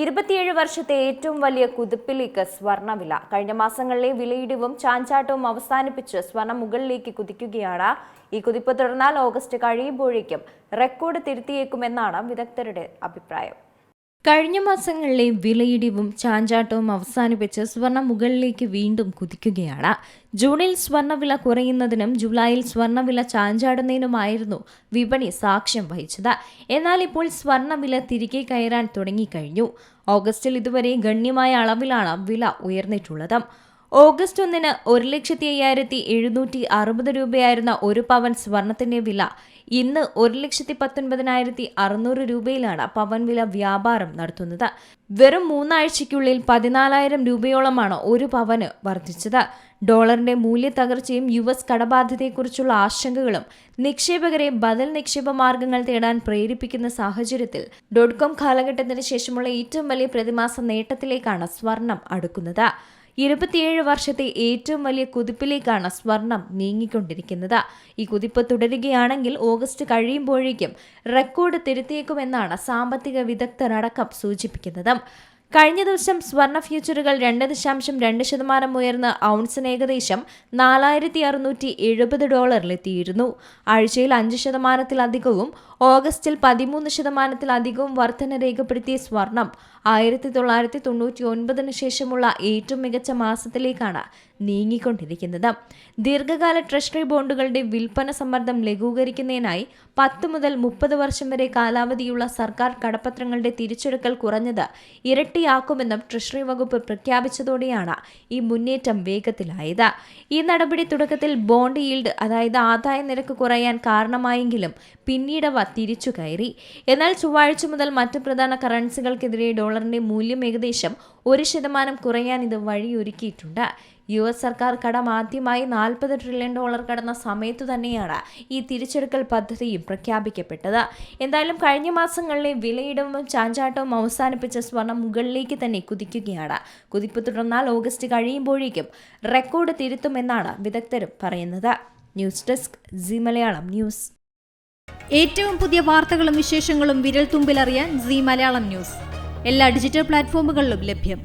27 വർഷത്തെ ഏറ്റവും വലിയ കുതിപ്പിലേക്ക് സ്വർണ്ണവില. കഴിഞ്ഞ മാസങ്ങളിലെ വിലയിടിവും ചാഞ്ചാട്ടവും അവസാനിപ്പിച്ച് സ്വർണം മുകളിലേക്ക് കുതിക്കുകയാണ്. ഈ കുതിപ്പ് തുടർന്നാൽ ഓഗസ്റ്റ് കഴിയുമ്പോഴേക്കും റെക്കോർഡ് തിരുത്തിയേക്കുമെന്നാണ് വിദഗ്ധരുടെ അഭിപ്രായം. കഴിഞ്ഞ മാസങ്ങളിലെ വിലയിടിവും ചാഞ്ചാട്ടവും അവസാനിപ്പിച്ച് സ്വർണം മുകളിലേക്ക് വീണ്ടും കുതിക്കുകയാണ്. ജൂണിൽ സ്വർണ്ണവില കുറയുന്നതിനും ജൂലൈയിൽ സ്വർണ്ണവില ചാഞ്ചാടുന്നതിനുമായിരുന്നു വിപണി സാക്ഷ്യം വഹിച്ചത്. എന്നാൽ ഇപ്പോൾ സ്വർണ്ണവില തിരികെ കയറാൻ തുടങ്ങിക്കഴിഞ്ഞു. ഓഗസ്റ്റിൽ ഇതുവരെ ഗണ്യമായ അളവിലാണ് വില ഉയർന്നിട്ടുള്ളത്. ഓഗസ്റ്റ് 1-ന് 1,05,760 രൂപയായിരുന്ന ഒരു പവൻ സ്വർണത്തിന്റെ വില ഇന്ന് 1,19,600 രൂപയിലാണ് പവൻ വില വ്യാപാരം നടത്തുന്നത്. വെറും 3 ആഴ്ചയ്ക്കുള്ളിൽ 14,000 രൂപയോളമാണ് ഒരു പവന് വർദ്ധിച്ചത്. ഡോളറിന്റെ മൂല്യത്തകർച്ചയും US കടബാധ്യതയെക്കുറിച്ചുള്ള ആശങ്കകളും നിക്ഷേപകരെ ബദൽ നിക്ഷേപ മാർഗങ്ങൾ തേടാൻ പ്രേരിപ്പിക്കുന്ന സാഹചര്യത്തിൽ .com കാലഘട്ടത്തിന് ശേഷമുള്ള ഏറ്റവും വലിയ പ്രതിമാസ നേട്ടത്തിലേക്കാണ് സ്വർണം അടുക്കുന്നത്. 27 വർഷത്തെ ഏറ്റവും വലിയ കുതിപ്പിലേക്കാണ് സ്വർണം നീങ്ങിക്കൊണ്ടിരിക്കുന്നത്. ഈ കുതിപ്പ് തുടരുകയാണെങ്കിൽ ഓഗസ്റ്റ് കഴിയുമ്പോഴേക്കും റെക്കോർഡ് തിരുത്തിയേക്കുമെന്നാണ് സാമ്പത്തിക വിദഗ്ധരടക്കം സൂചിപ്പിക്കുന്നത്. കഴിഞ്ഞ ദിവസം സ്വർണ്ണ ഫ്യൂച്ചറുകൾ 2.2% ഉയർന്ന് ഔൺസിന് ഏകദേശം $4,670 ആഴ്ചയിൽ 5%-ലധികവും ഓഗസ്റ്റിൽ 13%-ലധികവും വർധന രേഖപ്പെടുത്തിയ സ്വർണം 1999-ന് ശേഷമുള്ള ഏറ്റവും മികച്ച മാസത്തിലേക്കാണ് നീങ്ങിക്കൊണ്ടിരിക്കുന്നത്. ദീർഘകാല ട്രഷറി ബോണ്ടുകളുടെ വിൽപ്പന സമ്മർദ്ദം ലഘൂകരിക്കുന്നതിനായി 10 മുതൽ 30 വർഷം വരെ കാലാവധിയുള്ള സർക്കാർ കടപ്പത്രങ്ങളുടെ തിരിച്ചെടുക്കൽ കുറഞ്ഞത് ഇരട്ടിയാക്കുമെന്നും ട്രഷറി വകുപ്പ് പ്രഖ്യാപിച്ചതോടെയാണ് ഈ മുന്നേറ്റം വേഗത്തിലായത്. ഈ നടപടി തുടക്കത്തിൽ ബോണ്ട് ഈൽഡ്, അതായത് ആദായ നിരക്ക് കുറയാൻ കാരണമായെങ്കിലും പിന്നീടവ തിരിച്ചു കയറി. എന്നാൽ ചൊവ്വാഴ്ച മുതൽ മറ്റ് പ്രധാന കറൻസികൾക്കെതിരെ ഡോളറിന്റെ മൂല്യം ഏകദേശം 1% കുറയാൻ ഇത് വഴിയൊരുക്കിയിട്ടുണ്ട്. US സർക്കാർ കടം ആദ്യമായി $40 ട്രില്യൺ കടന്ന സമയത്തു തന്നെയാണ് ഈ തിരിച്ചെടുക്കൽ പദ്ധതിയും പ്രഖ്യാപിക്കപ്പെട്ടത്. എന്തായാലും കഴിഞ്ഞ മാസങ്ങളിലെ വിലയിടിവും ചാഞ്ചാട്ടവും അവസാനിപ്പിച്ച സ്വർണം മുകളിലേക്ക് തന്നെ കുതിക്കുകയാണ്. കുതിപ്പ് തുടർന്നാൽ ഓഗസ്റ്റ് കഴിയുമ്പോഴേക്കും റെക്കോർഡ് തിരുത്തുമെന്നാണ് വിദഗ്ധരും പറയുന്നത്. News desk Zee Malayalam news. ഏറ്റവും പുതിയ വാർത്തകളും വിശേഷങ്ങളും വിരൽ തുമ്പിലറിയാൻ സീ മലയാളം ന്യൂസ് എല്ലാ ഡിജിറ്റൽ പ്ലാറ്റ്ഫോമുകളിലും ലഭ്യം.